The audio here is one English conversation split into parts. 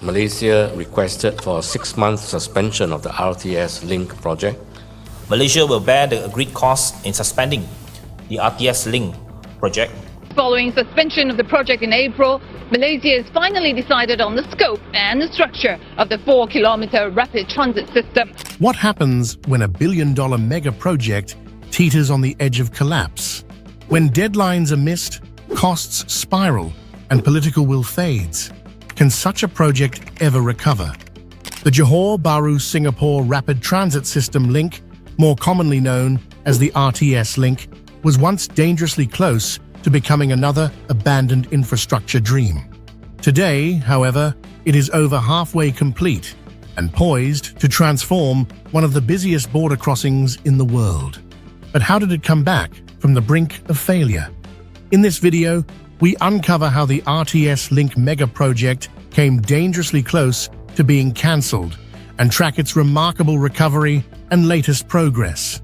Malaysia requested for a 6-month suspension of the RTS Link project. Malaysia will bear the agreed costs in suspending the RTS Link project. Following suspension of the project in April, Malaysia has finally decided on the scope and the structure of the 4-kilometer rapid transit system. What happens when a billion-dollar mega project teeters on the edge of collapse? When deadlines are missed, costs spiral, and political will fades. Can such a project ever recover? The Johor Bahru-Singapore Rapid Transit System Link, more commonly known as the RTS Link, was once dangerously close to becoming another abandoned infrastructure dream. Today, however, it is over halfway complete and poised to transform one of the busiest border crossings in the world. But how did it come back from the brink of failure? In this video, we uncover how the RTS Link mega project came dangerously close to being cancelled and track its remarkable recovery and latest progress.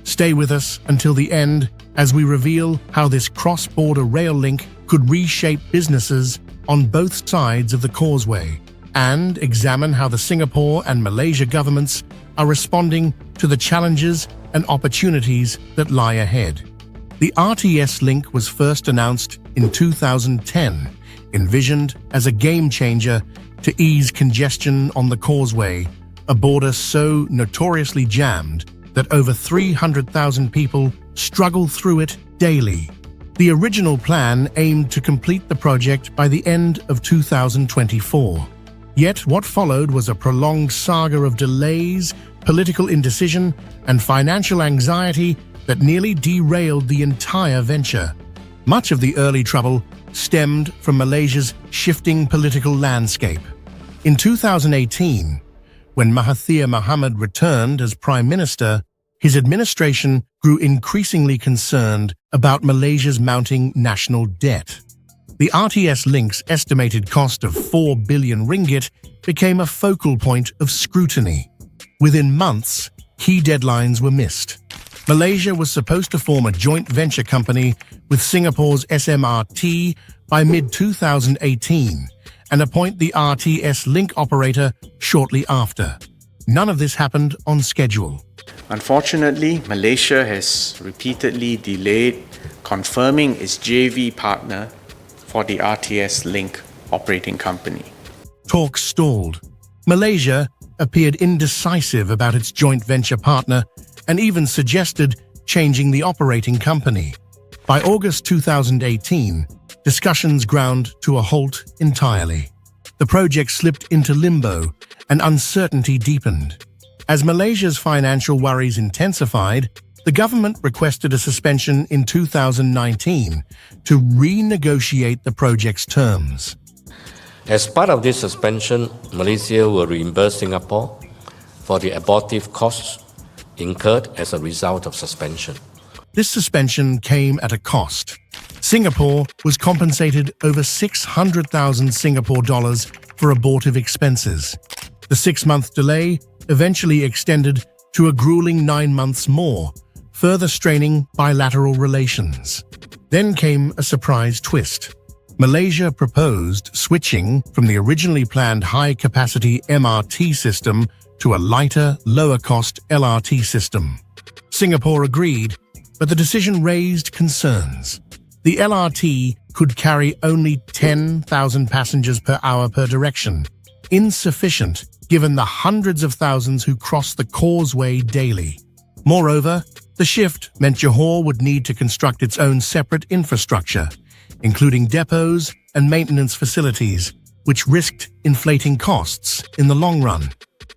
Stay with us until the end as we reveal how this cross-border rail link could reshape businesses on both sides of the Causeway and examine how the Singapore and Malaysia governments are responding to the challenges and opportunities that lie ahead. The RTS Link was first announced in 2010, envisioned as a game-changer to ease congestion on the Causeway, a border so notoriously jammed that over 300,000 people struggle through it daily. The original plan aimed to complete the project by the end of 2024. Yet what followed was a prolonged saga of delays, political indecision, and financial anxiety that nearly derailed the entire venture. Much of the early trouble stemmed from Malaysia's shifting political landscape. In 2018, when Mahathir Mohamad returned as Prime Minister, his administration grew increasingly concerned about Malaysia's mounting national debt. The RTS Link's estimated cost of 4 billion ringgit became a focal point of scrutiny. Within months, key deadlines were missed. Malaysia was supposed to form a joint venture company with Singapore's SMRT by mid-2018 and appoint the RTS Link operator shortly after. None of this happened on schedule. Unfortunately, Malaysia has repeatedly delayed confirming its JV partner for the RTS Link operating company. Talks stalled. Malaysia appeared indecisive about its joint venture partner and even suggested changing the operating company. By August 2018, discussions ground to a halt entirely. The project slipped into limbo and uncertainty deepened. As Malaysia's financial worries intensified, the government requested a suspension in 2019 to renegotiate the project's terms. As part of this suspension, Malaysia will reimburse Singapore for the abortive costs incurred as a result of suspension. This suspension came at a cost. Singapore was compensated over 600,000 Singapore dollars for abortive expenses. The 6-month delay eventually extended to a grueling 9 months more, further straining bilateral relations. Then came a surprise twist. Malaysia proposed switching from the originally planned high-capacity MRT system to a lighter, lower-cost LRT system. Singapore agreed, but the decision raised concerns. The LRT could carry only 10,000 passengers per hour per direction, insufficient given the hundreds of thousands who cross the Causeway daily. Moreover, the shift meant Johor would need to construct its own separate infrastructure, including depots and maintenance facilities, which risked inflating costs in the long run.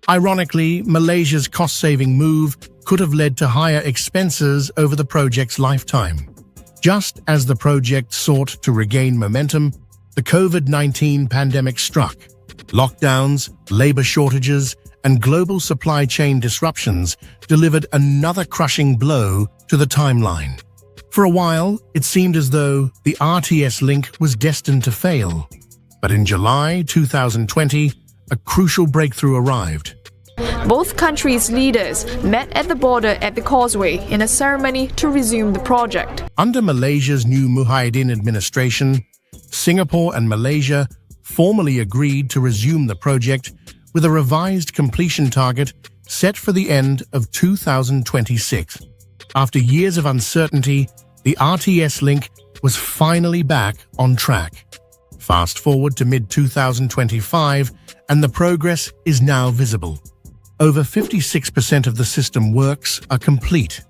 Ironically, Malaysia's cost-saving move could have led to higher expenses over the project's lifetime. Just as the project sought to regain momentum, the COVID-19 pandemic struck. Lockdowns, labor shortages, and global supply chain disruptions delivered another crushing blow to the timeline. For a while, it seemed as though the RTS Link was destined to fail. But in July 2020, a crucial breakthrough arrived. Both countries' leaders met at the border at the Causeway in a ceremony to resume the project. Under Malaysia's new Muhyiddin administration, Singapore and Malaysia formally agreed to resume the project with a revised completion target set for the end of 2026. After years of uncertainty, the RTS Link was finally back on track. Fast forward to mid-2025, and the progress is now visible. Over 56% of the system works are complete.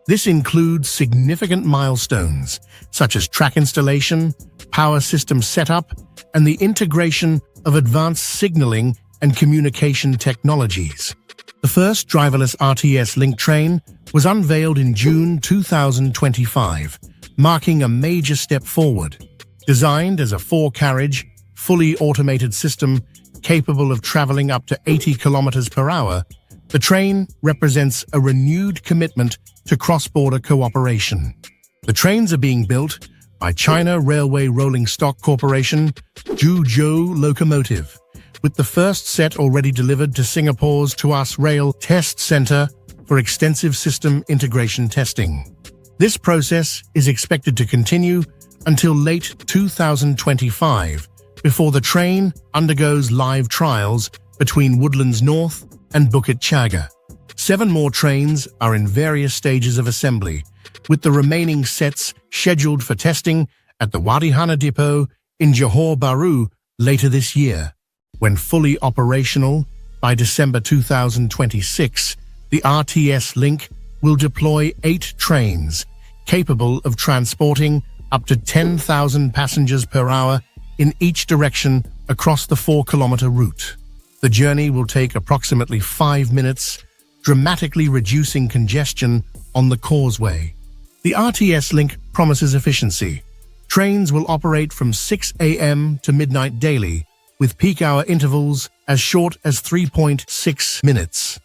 This includes significant milestones, such as track installation, power system setup, and the integration of advanced signaling and communication technologies. The first driverless RTS Link train was unveiled in June 2025, marking a major step forward. Designed as a 4-carriage, fully automated system capable of traveling up to 80 kilometers per hour, the train represents a renewed commitment to cross-border cooperation. The trains are being built by China Railway Rolling Stock Corporation, Zhuzhou Locomotive, with the first set already delivered to Singapore's Tuas Rail Test Centre for extensive system integration testing. This process is expected to continue until late 2025, before the train undergoes live trials between Woodlands North and Bukit Jaga. 7 more trains are in various stages of assembly, with the remaining sets scheduled for testing at the Wadihana Depot in Johor Bahru later this year. When fully operational, by December 2026, the RTS Link will deploy 8 trains capable of transporting up to 10,000 passengers per hour in each direction across the 4-kilometer route. The journey will take approximately 5 minutes, dramatically reducing congestion on the Causeway. The RTS Link promises efficiency. Trains will operate from 6 a.m. to midnight daily, with peak hour intervals as short as 3.6 minutes.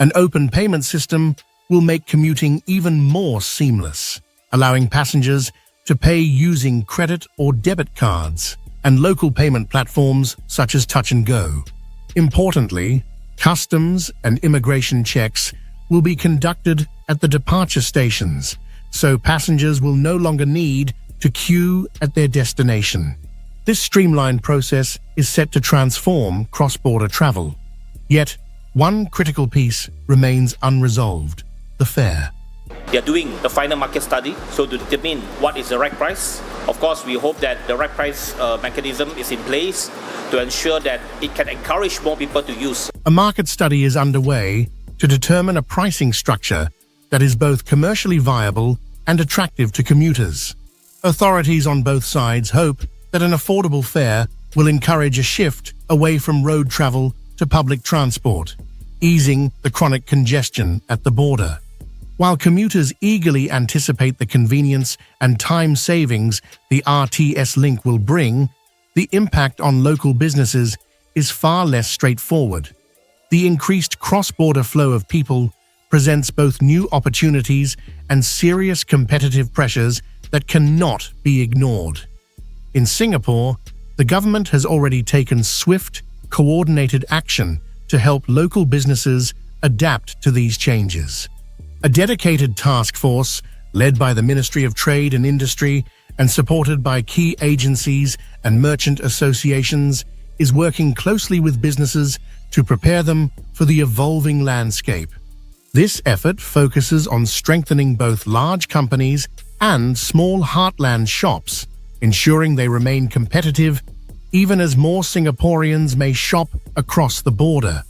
An open payment system will make commuting even more seamless, allowing passengers to pay using credit or debit cards and local payment platforms such as Touch and Go. Importantly, customs and immigration checks will be conducted at the departure stations, so passengers will no longer need to queue at their destination. This streamlined process is set to transform cross-border travel. Yet, one critical piece remains unresolved: the fare. They are doing the final market study, so to determine what is the right price. Of course, we hope that the right price mechanism is in place to ensure that it can encourage more people to use. A market study is underway to determine a pricing structure that is both commercially viable and attractive to commuters. Authorities on both sides hope that an affordable fare will encourage a shift away from road travel to public transport, easing the chronic congestion at the border. While commuters eagerly anticipate the convenience and time savings the RTS Link will bring, the impact on local businesses is far less straightforward. The increased cross-border flow of people presents both new opportunities and serious competitive pressures that cannot be ignored. In Singapore, the government has already taken swift, coordinated action to help local businesses adapt to these changes. A dedicated task force, led by the Ministry of Trade and Industry and supported by key agencies and merchant associations, is working closely with businesses to prepare them for the evolving landscape. This effort focuses on strengthening both large companies and small heartland shops, ensuring they remain competitive even as more Singaporeans may shop across the border.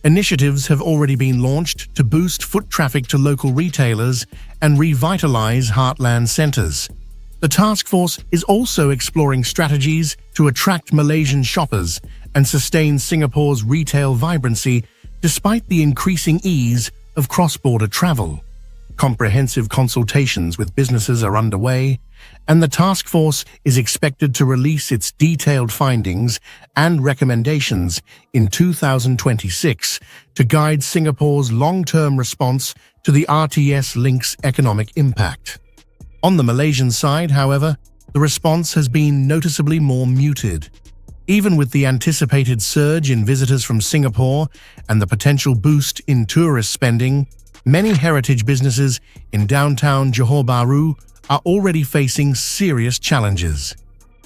Initiatives have already been launched to boost foot traffic to local retailers and revitalize heartland centers. The task force is also exploring strategies to attract Malaysian shoppers and sustain Singapore's retail vibrancy despite the increasing ease of cross-border travel. Comprehensive consultations with businesses are underway, and the task force is expected to release its detailed findings and recommendations in 2026 to guide Singapore's long-term response to the RTS Link's economic impact. On the Malaysian side, however, the response has been noticeably more muted. Even with the anticipated surge in visitors from Singapore and the potential boost in tourist spending, many heritage businesses in downtown Johor Bahru are already facing serious challenges.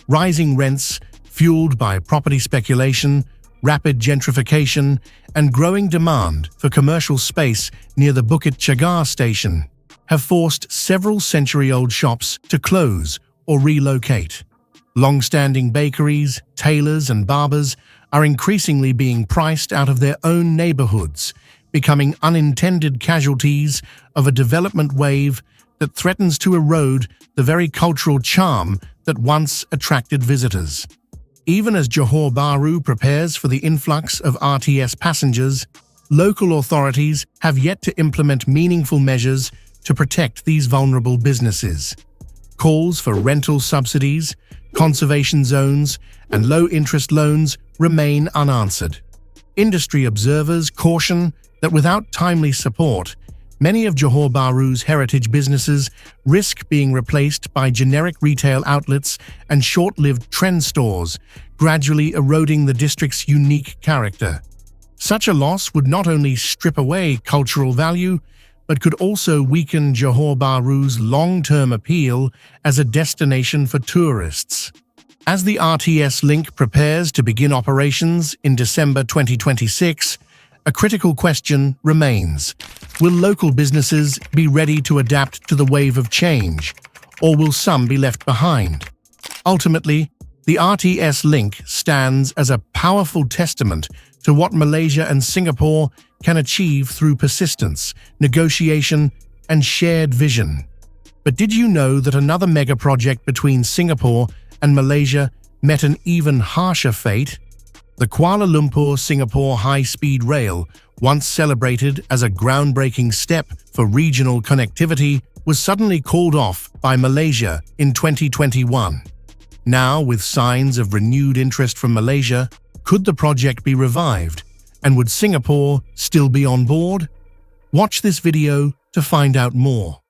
Rising rents fueled by property speculation, rapid gentrification, and growing demand for commercial space near the Bukit Chagar station, have forced several century-old shops to close or relocate. Long-standing bakeries, tailors, and barbers are increasingly being priced out of their own neighborhoods, becoming unintended casualties of a development wave that threatens to erode the very cultural charm that once attracted visitors. Even as Johor Bahru prepares for the influx of RTS passengers, local authorities have yet to implement meaningful measures to protect these vulnerable businesses. Calls for rental subsidies, conservation zones, and low-interest loans remain unanswered. Industry observers caution that without timely support, many of Johor Bahru's heritage businesses risk being replaced by generic retail outlets and short-lived trend stores, gradually eroding the district's unique character. Such a loss would not only strip away cultural value, but could also weaken Johor Bahru's long-term appeal as a destination for tourists. As the RTS Link prepares to begin operations in December 2026, a critical question remains. Will local businesses be ready to adapt to the wave of change, or will some be left behind? Ultimately, the RTS Link stands as a powerful testament to what Malaysia and Singapore can achieve through persistence, negotiation, and shared vision. But did you know that another megaproject between Singapore and Malaysia met an even harsher fate? The Kuala Lumpur-Singapore high-speed rail, once celebrated as a groundbreaking step for regional connectivity, was suddenly called off by Malaysia in 2021. Now, with signs of renewed interest from Malaysia, could the project be revived? And would Singapore still be on board? Watch this video to find out more.